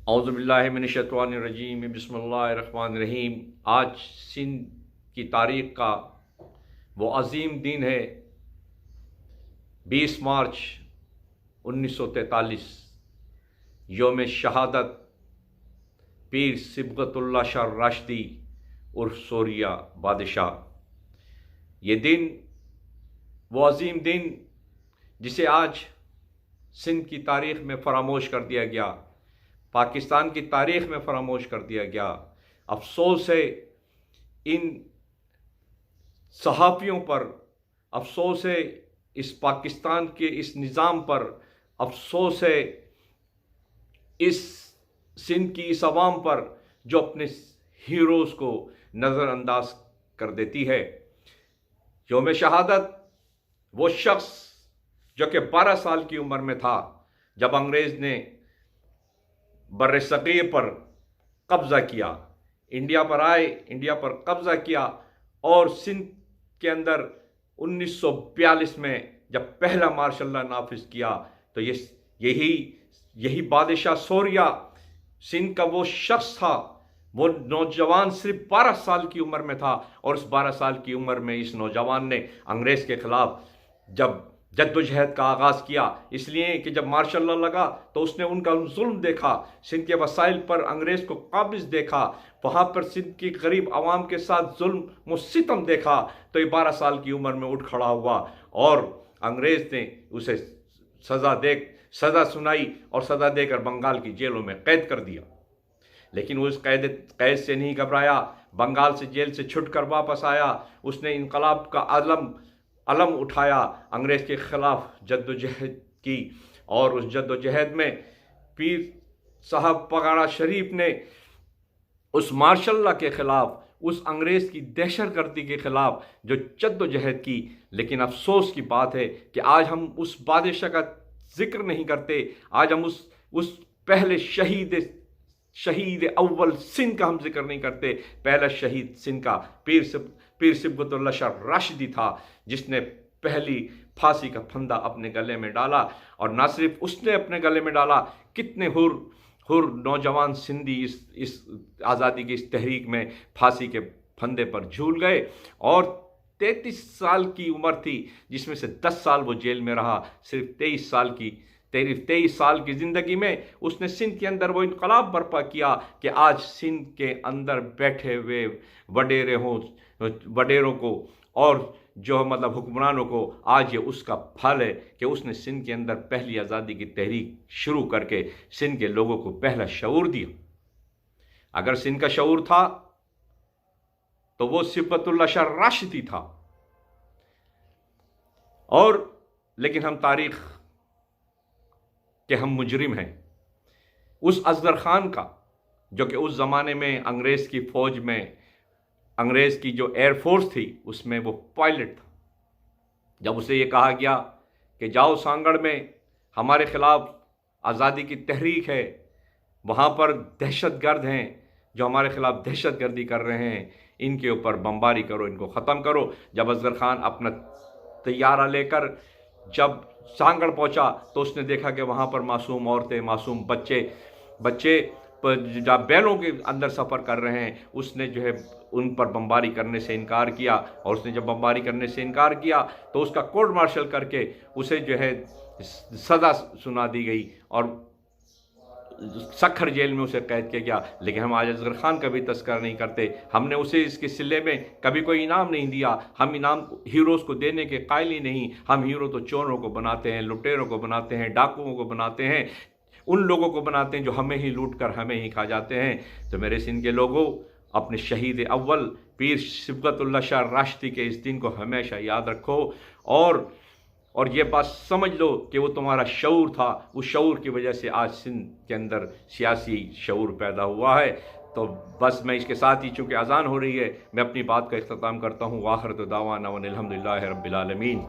औज़ु बिल्लाहि मिनश्शैतानिर्रजीम बिस्मिल्लाहिर्रहमानिर्रहीम। आज सिंध की तारीख़ का वो अज़ीम दिन है, 20 मार्च 1943, योम शहादत पीर सिबगतुल्लाह शाह राशिदी उर्फ सोरिया बादशाह। ये दिन, वो अज़ीम दिन जिसे आज सिंध की तारीख़ में फ़रामोश कर दिया गया, पाकिस्तान की तारीख़ में फ़रामोश कर दिया गया। अफसोस है इन सहाफ़ियों पर, अफसोस है इस पाकिस्तान के इस निज़ाम पर, अफसोस है इस सिंध की इस अवाम पर जो अपने हीरोज़ को नज़रअंदाज कर देती है। यौम शहादत वो शख्स जो कि 12 साल की उम्र में था जब अंग्रेज़ ने बर्र सग़ीर पर कब्ज़ा किया, इंडिया पर आए, इंडिया पर कब्ज़ा किया और सिंध के अंदर 1942 में जब पहला मार्शल लॉ नाफिज किया तो यही बादशाह सोरिया सिंध का वो शख्स था। वो नौजवान सिर्फ 12 साल की उम्र में था और उस 12 साल की उम्र में इस नौजवान ने अंग्रेज़ के ख़िलाफ़ जब जद्दोजहद का आगाज़ किया, इसलिए कि जब मार्शल लॉ लगा तो उसने उनका जुल्म देखा, सिंध के वसाइल पर अंग्रेज़ को काबिज़ देखा, वहाँ पर सिंध की गरीब आवाम के साथ जुल्म व सितम देखा, तो ये 12 साल की उम्र में उठ खड़ा हुआ और अंग्रेज़ ने उसे सज़ा सुनाई और सज़ा देकर बंगाल की जेलों में कैद कर दिया। लेकिन वो उस कैद से नहीं घबराया, बंगाल से जेल से छुट कर वापस आया। उसने इनकलाब का अलम उठाया, अंग्रेज़ के ख़िलाफ़ जद्दोजहद की और उस जद्दोजहद में पीर साहब पगाड़ा शरीफ ने उस मार्शल लॉ के ख़िलाफ़, उस अंग्रेज़ की दहशतगर्दी के ख़िलाफ़ जो जद्दोजहद की। लेकिन अफसोस की बात है कि आज हम उस बादशाह का ज़िक्र नहीं करते, आज हम उस पहले शहीद अव्वल सिंध का हम जिक्र नहीं करते। पहला शहीद सिंध का पीर सिबगतुल्लाह शाह राशिदी था, जिसने पहली फांसी का फंदा अपने गले में डाला। और ना सिर्फ उसने अपने गले में डाला, कितने हुर नौजवान सिंधी इस आज़ादी की इस तहरीक में फांसी के फंदे पर झूल गए। और 33 साल की उम्र थी, जिसमें से 10 साल वो जेल में रहा। सिर्फ 23 साल की ज़िंदगी में उसने सिंध के अंदर वो इनकलाब बर्पा किया कि आज सिंध के अंदर बैठे हुए वडेरों को और जो मतलब हुक्मरानों को आज ये उसका फल है कि उसने सिंध के अंदर पहली आज़ादी की तहरीक शुरू करके सिंध के लोगों को पहला शऊर दिया। अगर सिंध का शऊर था तो वो सिबगतुल्लाह शाह राशिदी था। और लेकिन हम तारीख़ के हम मुजरिम हैं। उस असगर ख़ान का, जो कि उस ज़माने में अंग्रेज़ की फ़ौज में, अंग्रेज़ की जो एयरफोर्स थी उसमें वो पायलट था, जब उसे ये कहा गया कि जाओ सांगड़ में हमारे ख़िलाफ़ आज़ादी की तहरीक है, वहाँ पर दहशतगर्द हैं जो हमारे ख़िलाफ़ दहशतगर्दी कर रहे हैं, इनके ऊपर बमबारी करो, इनको ख़त्म करो। जब असगर ख़ान अपना तैयारा लेकर जब सांगड़ पहुंचा तो उसने देखा कि वहाँ पर मासूम औरतें, मासूम बच्चे जब बैलों के अंदर सफ़र कर रहे हैं, उसने जो है उन पर बमबारी करने से इनकार किया। और उसने जब बमबारी करने से इनकार किया तो उसका कोर्ट मार्शल करके उसे जो है सज़ा सुना दी गई और सखर जेल में उसे कैद किया गया। लेकिन हम आज असगर ख़ान का भी तस्करा नहीं करते। हमने उसे इसके सिले में कभी कोई इनाम नहीं दिया। हम इनाम हीरोज़ को देने के कायल ही नहीं। हम हीरो तो चोरों को बनाते हैं, लुटेरों को बनाते हैं, डाकुओं को बनाते हैं, उन लोगों को बनाते हैं जो हमें ही लूट कर हमें ही खा जाते हैं। तो मेरे सिंध के लोगों, अपने शहीद अव्वल पीर सिबगतुल्लाह शाह राशिदी के इस दिन को हमेशा याद रखो और ये बात समझ लो कि वो तुम्हारा शऊर था। उस शऊर की वजह से आज सिंध के अंदर सियासी शऊर पैदा हुआ है। तो बस मैं इसके साथ ही, चूँकि अज़ान हो रही है, मैं अपनी बात का इख्तिताम करता हूँ। वाखिर दावाना अनिल हम्दुलिल्लाहि रब्बिल आलमीन।